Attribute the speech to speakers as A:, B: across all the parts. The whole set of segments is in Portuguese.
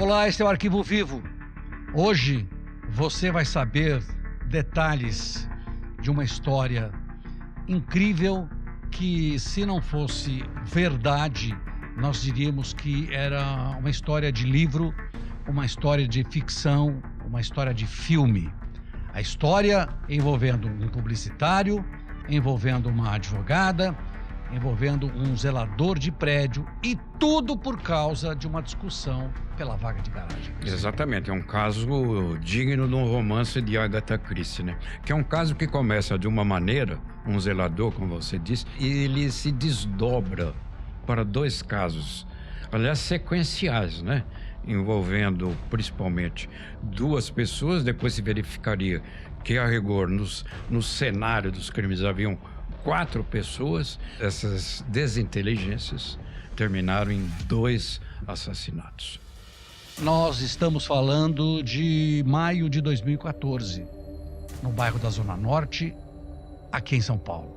A: Olá, este é o Arquivo Vivo. Hoje você vai saber detalhes de uma história incrível que, se não fosse verdade, nós diríamos que era uma história de livro, uma história de ficção, uma história de filme. A história envolvendo um publicitário, envolvendo uma advogada, envolvendo um zelador de prédio, e tudo por causa de uma discussão pela vaga de garagem.
B: Exatamente, é um caso digno de um romance de Agatha Christie, né? Que é um caso que começa de uma maneira, um zelador, como você disse, e ele se desdobra para dois casos, aliás, sequenciais, né? Envolvendo principalmente duas pessoas. Depois se verificaria que, a rigor, no cenário dos crimes haviam 4 pessoas. Essas desinteligências terminaram em 2 assassinatos.
A: Nós estamos falando de maio de 2014, no bairro da Zona Norte, aqui em São Paulo.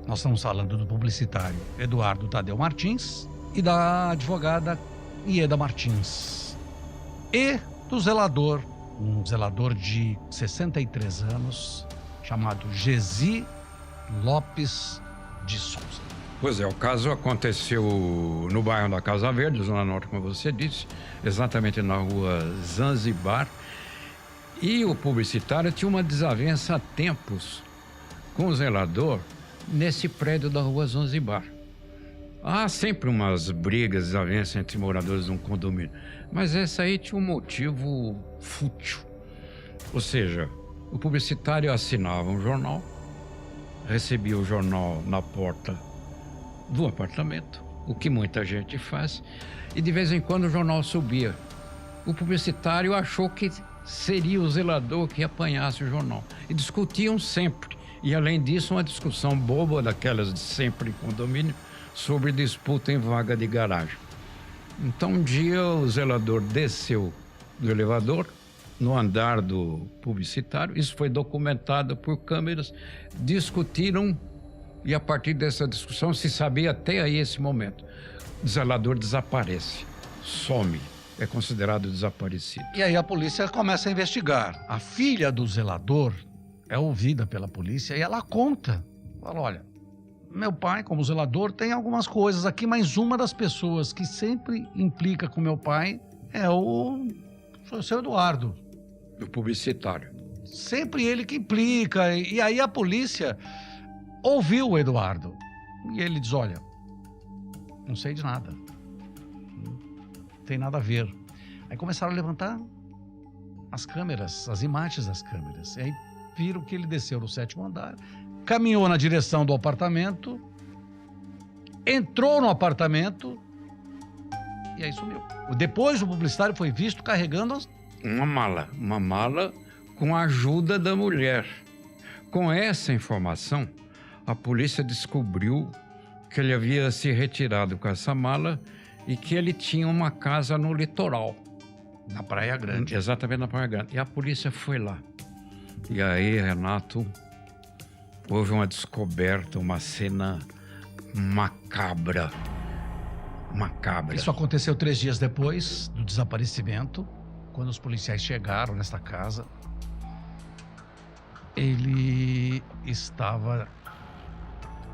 A: Nós estamos falando do publicitário Eduardo Tadeu Martins e da advogada Ieda Martins. E do zelador, um zelador de 63 anos, chamado Gesi Lopes de Souza.
B: Pois é, o caso aconteceu no bairro da Casa Verde, Zona Norte, como você disse, exatamente na rua Zanzibar. E o publicitário tinha uma desavença há tempos com o zelador nesse prédio da rua Zanzibar. Há sempre umas brigas, desavenças entre moradores de um condomínio, mas essa aí tinha um motivo fútil. Ou seja, o publicitário assinava um jornal, recebia o jornal na porta do apartamento, o que muita gente faz, e de vez em quando o jornal subia. O publicitário achou que seria o zelador que apanhasse o jornal, e discutiam sempre. E além disso, uma discussão boba, daquelas de sempre em condomínio, sobre disputa em vaga de garagem. Então um dia o zelador desceu do elevador no andar do publicitário, isso foi documentado por câmeras, discutiram, e a partir dessa discussão se sabia até aí esse momento. O zelador desaparece, some, é considerado desaparecido.
A: E aí a polícia começa a investigar. A filha do zelador é ouvida pela polícia e ela conta. Fala, olha, meu pai, como zelador, tem algumas coisas aqui, mas uma das pessoas que sempre implica com meu pai é o seu Eduardo.
B: O publicitário.
A: Sempre ele que implica. E aí a polícia ouviu o Eduardo. E ele diz, olha, não sei de nada. Não tem nada a ver. Aí começaram a levantar as câmeras, as imagens das câmeras. E aí viram que ele desceu no 7º andar, caminhou na direção do apartamento, entrou no apartamento e aí sumiu. Depois o publicitário foi visto carregando
B: uma mala com a ajuda da mulher. Com essa informação, a polícia descobriu que ele havia se retirado com essa mala e que ele tinha uma casa no litoral.
A: Na Praia Grande.
B: Exatamente, na Praia Grande. E a polícia foi lá. E aí, Renato, houve uma descoberta, uma cena macabra.
A: Isso aconteceu 3 dias depois do desaparecimento, quando os policiais chegaram nesta casa. Ele estava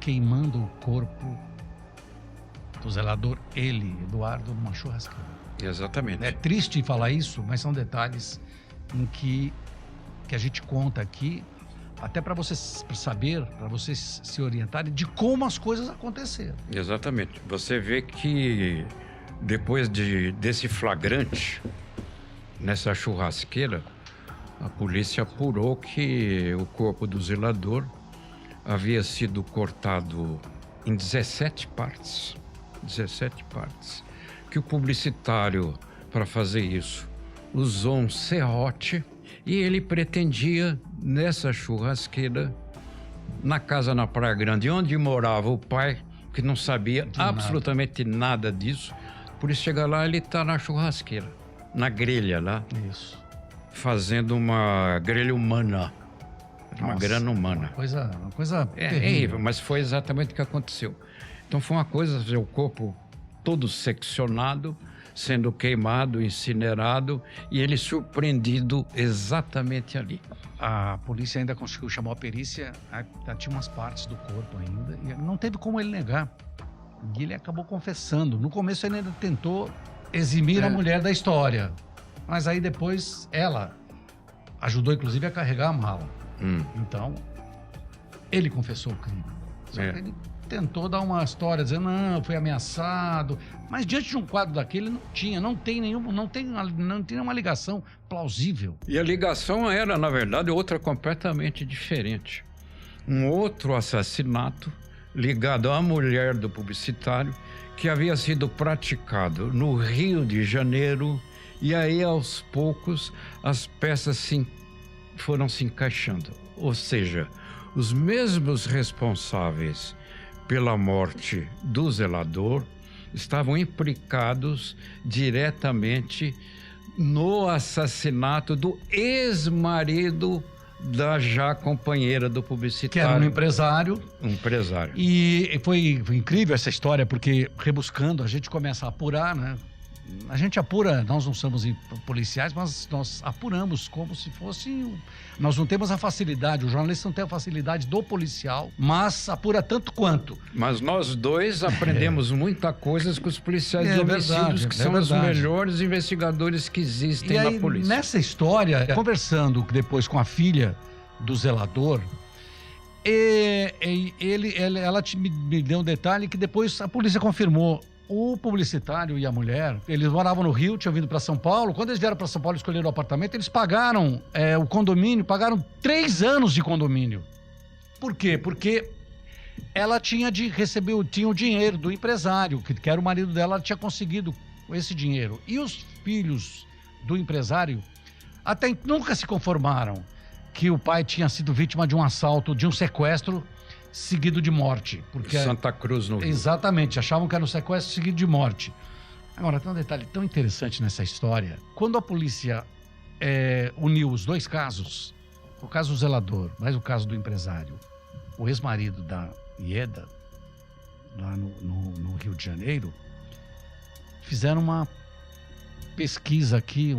A: queimando o corpo do zelador, Eduardo, numa churrasqueira.
B: Exatamente.
A: É triste falar isso, mas são detalhes em que a gente conta aqui, até para vocês saber, para vocês se orientarem de como as coisas aconteceram.
B: Exatamente. Você vê que depois desse flagrante nessa churrasqueira, a polícia apurou que o corpo do zelador havia sido cortado em 17 partes. 17 partes. Que o publicitário, para fazer isso, usou um serrote e ele pretendia, nessa churrasqueira, na casa na Praia Grande, onde morava o pai, que não sabia absolutamente nada disso. Por isso, chega lá, ele está na churrasqueira, na grelha lá.
A: Isso.
B: Fazendo uma grelha humana. Uma grana humana.
A: Uma coisa
B: terrível, mas foi exatamente o que aconteceu. Então foi uma coisa, o corpo todo seccionado, sendo queimado, incinerado, e ele surpreendido exatamente ali.
A: A polícia ainda conseguiu chamar a perícia, tinha umas partes do corpo ainda, e não teve como ele negar. E ele acabou confessando. No começo ele ainda tentou eximir a mulher da história, mas aí depois ela ajudou inclusive a carregar a mala. Então, ele confessou o crime. Só que ele tentou dar uma história, dizendo, não, foi ameaçado. Mas diante de um quadro daquele, não tem nenhuma ligação plausível.
B: E a ligação era, na verdade, outra completamente diferente. Um outro assassinato ligado à mulher do publicitário, que havia sido praticado no Rio de Janeiro, e aí, aos poucos, as peças foram se encaixando. Ou seja, os mesmos responsáveis pela morte do zelador estavam implicados diretamente no assassinato do ex-marido da já companheira do publicitário.
A: Que era um empresário.
B: Um empresário.
A: E foi incrível essa história, porque rebuscando, a gente começa a apurar, né? A gente apura, nós não somos policiais, mas nós apuramos como se fosse... Nós não temos a facilidade, o jornalista não tem a facilidade do policial, mas apura tanto quanto.
B: Mas nós dois aprendemos muita coisa com os policiais de homicídios, que são os melhores investigadores que existem na polícia.
A: Nessa história, conversando depois com a filha do zelador, ela me deu um detalhe que depois a polícia confirmou. O publicitário e a mulher, eles moravam no Rio, tinham vindo para São Paulo. Quando eles vieram para São Paulo e escolheram o apartamento, eles pagaram o condomínio, pagaram 3 anos de condomínio. Por quê? Porque ela tinha o dinheiro do empresário, que era o marido dela, ela tinha conseguido esse dinheiro. E os filhos do empresário até nunca se conformaram que o pai tinha sido vítima de um assalto, de um sequestro, seguido de morte. Porque
B: Santa Cruz, no Rio.
A: Exatamente, achavam que era um sequestro seguido de morte. Agora, tem um detalhe tão interessante nessa história. Quando a polícia uniu os dois casos, o caso do zelador, mais o caso do empresário, o ex-marido da Ieda, lá no Rio de Janeiro, fizeram uma pesquisa aqui,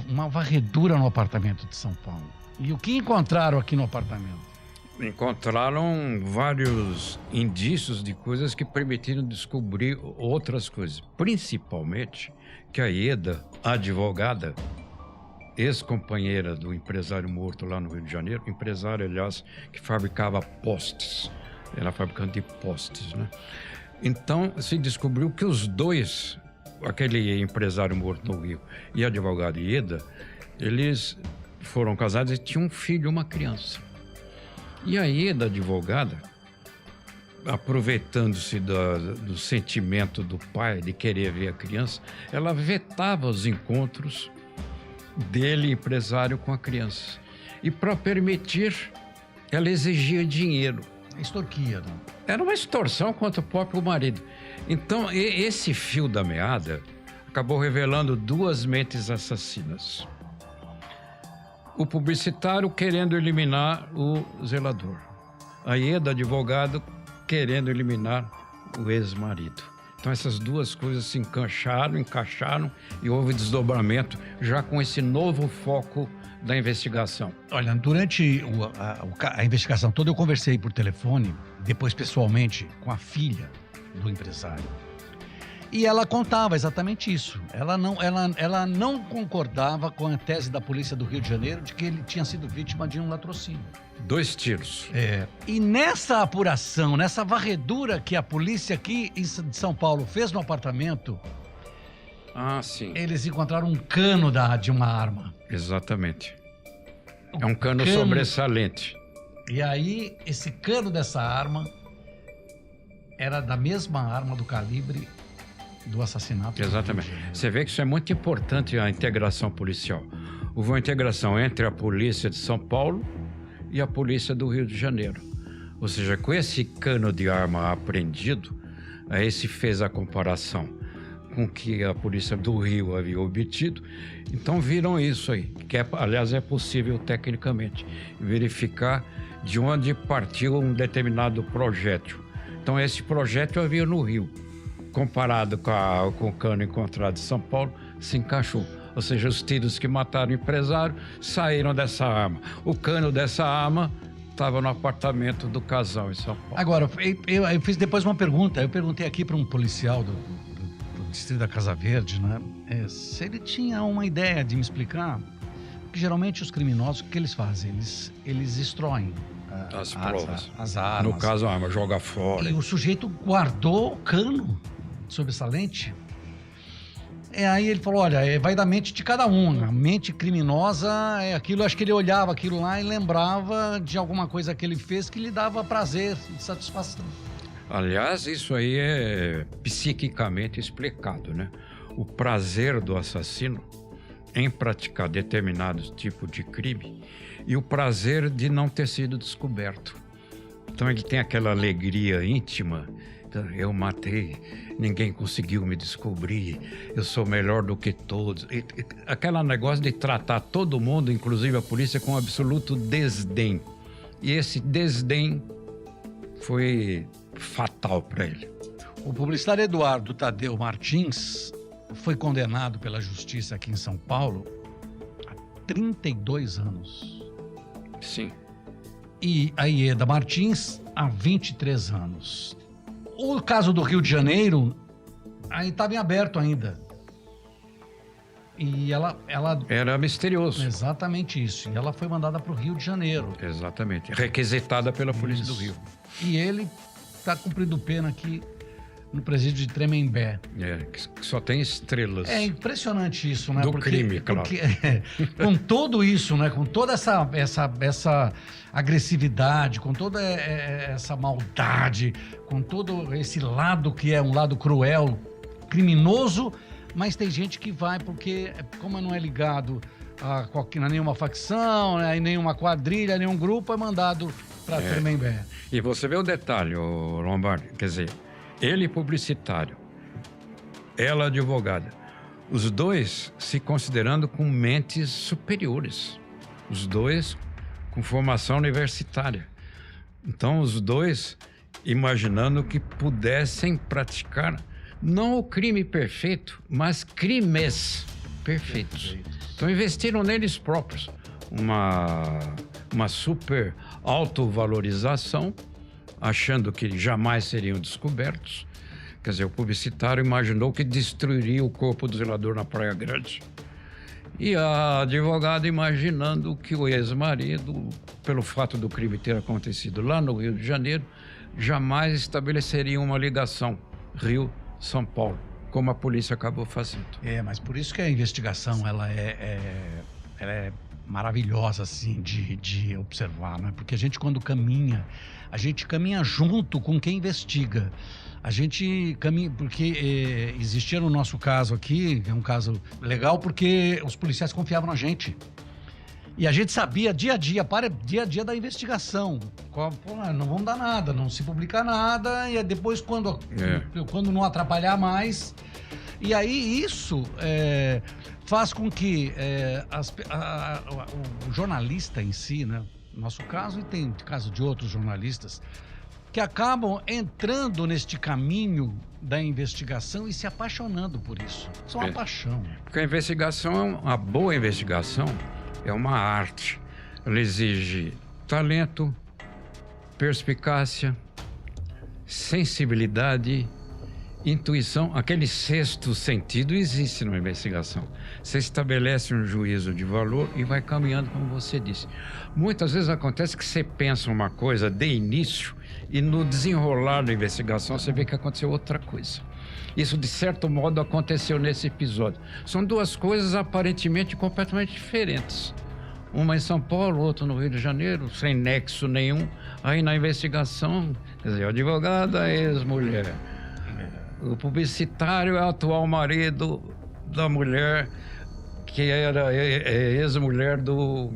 A: uma varredura no apartamento de São Paulo. E o que encontraram aqui no apartamento?
B: Encontraram vários indícios de coisas que permitiram descobrir outras coisas. Principalmente que a Ieda, a advogada, ex-companheira do empresário morto lá no Rio de Janeiro, empresário, aliás, que fabricava postes, era fabricante de postes, né? Então, se descobriu que os dois, aquele empresário morto no Rio e a advogada Ieda, eles foram casados e tinham um filho e uma criança. E a Ieda, advogada, aproveitando-se do sentimento do pai de querer ver a criança, ela vetava os encontros dele, empresário, com a criança. E para permitir, ela exigia dinheiro.
A: Extorquia, não?
B: Era uma extorsão contra o próprio marido. Então, esse fio da meada acabou revelando 2 mentes assassinas. O publicitário querendo eliminar o zelador. A Ieda, advogado, querendo eliminar o ex-marido. Então essas 2 coisas se encaixaram e houve desdobramento já com esse novo foco da investigação.
A: Olha, durante a investigação toda eu conversei por telefone, depois pessoalmente, com a filha do empresário. E ela contava exatamente isso. Ela não concordava com a tese da polícia do Rio de Janeiro de que ele tinha sido vítima de um latrocínio.
B: 2 tiros.
A: E nessa apuração, nessa varredura que a polícia aqui de São Paulo fez no apartamento,
B: sim.
A: Eles encontraram um cano de uma arma.
B: Exatamente. É um cano sobressalente.
A: E aí, esse cano dessa arma era da mesma arma do calibre do assassinato.
B: Exatamente. Você vê que isso é muito importante, a integração policial. Houve uma integração entre a polícia de São Paulo e a polícia do Rio de Janeiro. Ou seja, com esse cano de arma apreendido, aí se fez a comparação com o que a polícia do Rio havia obtido. Então viram isso aí, que aliás é possível tecnicamente verificar de onde partiu um determinado projétil. Então esse projétil havia no Rio. comparado com o cano encontrado em São Paulo, se encaixou. Ou seja, os tiros que mataram o empresário saíram dessa arma. O cano dessa arma estava no apartamento do casal em São Paulo.
A: Agora, eu fiz depois uma pergunta. Eu perguntei aqui para um policial do distrito da Casa Verde, né? Se ele tinha uma ideia de me explicar. Porque geralmente os criminosos, o que eles fazem? Eles destroem
B: as provas.
A: As armas.
B: No caso, a arma joga fora.
A: E o sujeito guardou o cano sobressalente. Aí ele falou, olha, vai da mente de cada um. A mente criminosa é aquilo, acho que ele olhava aquilo lá e lembrava de alguma coisa que ele fez que lhe dava prazer e satisfação.
B: Aliás, isso aí é psiquicamente explicado, né? O prazer do assassino em praticar determinado tipo de crime e o prazer de não ter sido descoberto. Então ele tem aquela alegria íntima. Eu matei, ninguém conseguiu me descobrir, eu sou melhor do que todos. Aquele negócio de tratar todo mundo, inclusive a polícia, com absoluto desdém. E esse desdém foi fatal para ele.
A: O publicitário Eduardo Tadeu Martins foi condenado pela justiça aqui em São Paulo a 32 anos.
B: Sim.
A: E a Ieda Martins a 23 anos. O caso do Rio de Janeiro, aí estava em aberto ainda. E ela...
B: Era misterioso.
A: Exatamente isso. E ela foi mandada para o Rio de Janeiro.
B: Exatamente. Requisitada pela Polícia do Rio.
A: E ele está cumprindo pena aqui no presídio de Tremembé.
B: Que só tem estrelas.
A: É impressionante isso, né?
B: Do crime, claro.
A: Com tudo isso, né? Com toda essa agressividade, com toda essa maldade, com todo esse lado que é um lado cruel, criminoso, mas tem gente que vai porque, como não é ligado a nenhuma facção, né, nenhuma quadrilha, nenhum grupo, é mandado para Tremembé.
B: E você vê o detalhe, Lombardi, quer dizer, ele publicitário, ela advogada, os dois se considerando com mentes superiores, os dois com formação universitária. Então, os dois imaginando que pudessem praticar não o crime perfeito, mas crimes perfeitos. Então, investiram neles próprios uma super autovalorização, achando que jamais seriam descobertos. Quer dizer, o publicitário imaginou que destruiria o corpo do zelador na Praia Grande. E a advogada imaginando que o ex-marido, pelo fato do crime ter acontecido lá no Rio de Janeiro, jamais estabeleceria uma ligação Rio-São Paulo, como a polícia acabou fazendo.
A: Mas por isso que a investigação ela é maravilhosa assim de observar, né? Porque a gente quando caminha, a gente caminha junto com quem investiga. A gente caminha, porque existia no nosso caso aqui, é um caso legal, porque os policiais confiavam na gente. E a gente sabia dia a dia da investigação. Não vamos dar nada, não se publicar nada, e depois quando não atrapalhar mais. E aí isso faz com que o jornalista em si, né? No nosso caso, e tem caso de outros jornalistas, que acabam entrando neste caminho da investigação e se apaixonando por isso. Isso é uma paixão.
B: Porque a investigação, uma boa investigação, é uma arte. Ela exige talento, perspicácia, sensibilidade, intuição. Aquele sexto sentido existe numa investigação. Você estabelece um juízo de valor e vai caminhando, como você disse. Muitas vezes acontece que você pensa uma coisa de início e no desenrolar da investigação você vê que aconteceu outra coisa. Isso, de certo modo, aconteceu nesse episódio. São duas coisas aparentemente completamente diferentes. Uma em São Paulo, outra no Rio de Janeiro, sem nexo nenhum. Aí na investigação, quer dizer, o advogado é ex-mulher. O publicitário é o atual marido da mulher que era ex-mulher do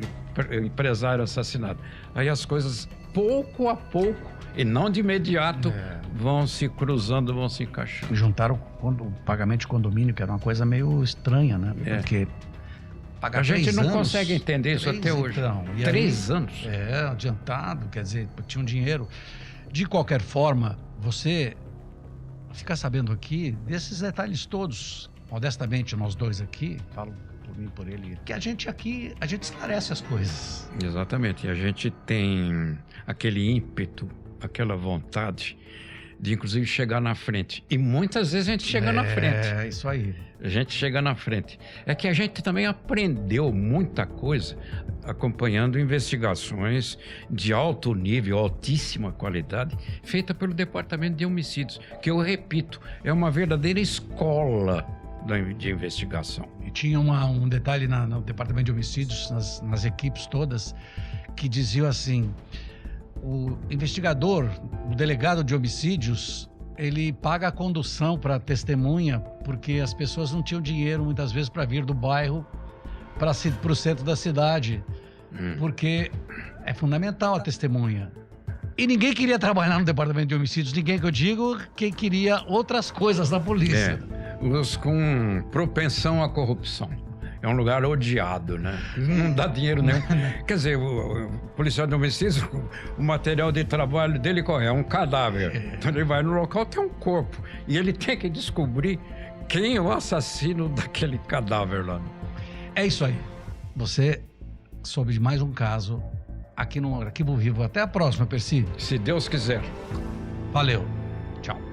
B: empresário assassinado. Aí as coisas, pouco a pouco, e não de imediato, vão se cruzando, vão se encaixando.
A: Juntaram o pagamento de condomínio, que era uma coisa meio estranha, né? Porque
B: a gente não consegue entender isso até hoje.
A: Então,
B: 3 anos.
A: Adiantado, quer dizer, tinha um dinheiro. De qualquer forma, você ficar sabendo aqui desses detalhes todos. Modestamente, nós dois aqui, falo por mim e por ele, que a gente aqui, a gente esclarece as coisas.
B: Exatamente. E a gente tem aquele ímpeto, aquela vontade de, inclusive, chegar na frente. E muitas vezes a gente chega na frente.
A: É, isso aí.
B: A gente chega na frente. É que a gente também aprendeu muita coisa acompanhando investigações de alto nível, altíssima qualidade, feita pelo Departamento de Homicídios, que eu repito, é uma verdadeira escola de investigação.
A: E tinha um detalhe no Departamento de Homicídios, nas equipes todas, que diziam assim: o investigador, o delegado de homicídios, ele paga a condução para testemunha, porque as pessoas não tinham dinheiro muitas vezes para vir do bairro para o centro da cidade, porque é fundamental a testemunha. E ninguém queria trabalhar no Departamento de Homicídios, ninguém, que eu digo, que queria outras coisas da polícia.
B: Os com propensão à corrupção. É um lugar odiado, né? Não dá dinheiro nenhum. Quer dizer, o policial de homicídios, o material de trabalho dele qual é? É um cadáver. Então ele vai no local, tem um corpo. E ele tem que descobrir quem é o assassino daquele cadáver lá.
A: É isso aí. Você soube de mais um caso aqui no Arquivo Vivo. Até a próxima, Percy.
B: Se Deus quiser.
A: Valeu. Tchau.